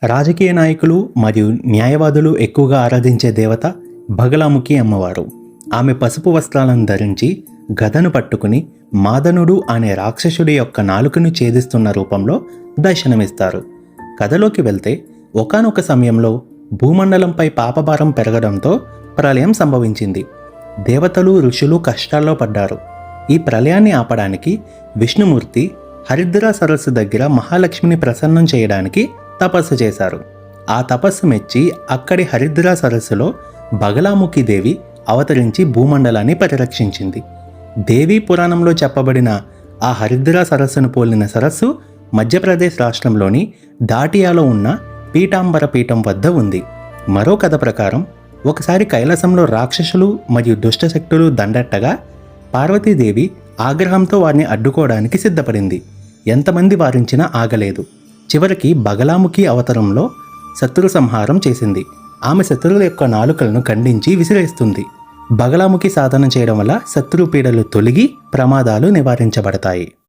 రాజకీయ నాయకులు మరియు న్యాయవాదులు ఎక్కువగా ఆరాధించే దేవత బగలాముఖి అమ్మవారు. ఆమె పసుపు వస్త్రాలను ధరించి గదను పట్టుకుని మాదనుడు అనే రాక్షసుడి యొక్క నాలుకను ఛేదిస్తున్న రూపంలో దర్శనమిస్తారు. కథలోకి వెళ్తే ఒకానొక సమయంలో భూమండలంపై పాపభారం పెరగడంతో ప్రళయం సంభవించింది. దేవతలు ఋషులు కష్టాల్లో పడ్డారు. ఈ ప్రళయాన్ని ఆపడానికి విష్ణుమూర్తి హరిద్రా సరస్సు దగ్గర మహాలక్ష్మిని ప్రసన్నం చేయడానికి తపస్సు చేశారు. ఆ తపస్సు మెచ్చి అక్కడి హరిద్రా సరస్సులో బగలాముఖి దేవి అవతరించి భూమండలాన్ని పరిరక్షించింది. దేవీ పురాణంలో చెప్పబడిన ఆ హరిద్రా సరస్సును పోలిన సరస్సు మధ్యప్రదేశ్ రాష్ట్రంలోని దాటియాలో ఉన్న పీఠాంబర పీఠం వద్ద ఉంది. మరో కథ ప్రకారం ఒకసారి కైలాసంలో రాక్షసులు మరియు దుష్టశక్తులు దండెట్టగా పార్వతీదేవి ఆగ్రహంతో వారిని అడ్డుకోవడానికి సిద్ధపడింది. ఎంతమంది వారించినా ఆగలేదు. చివరికి బగలాముఖి అవతారంలో శత్రు సంహారం చేసింది. ఆమె శత్రువుల యొక్క నాలుకలను ఖండించి విసిరేస్తుంది. బగలాముఖి సాధన చేయడం వల్ల శత్రు పీడలు తొలగి ప్రమాదాలు నివారించబడతాయి.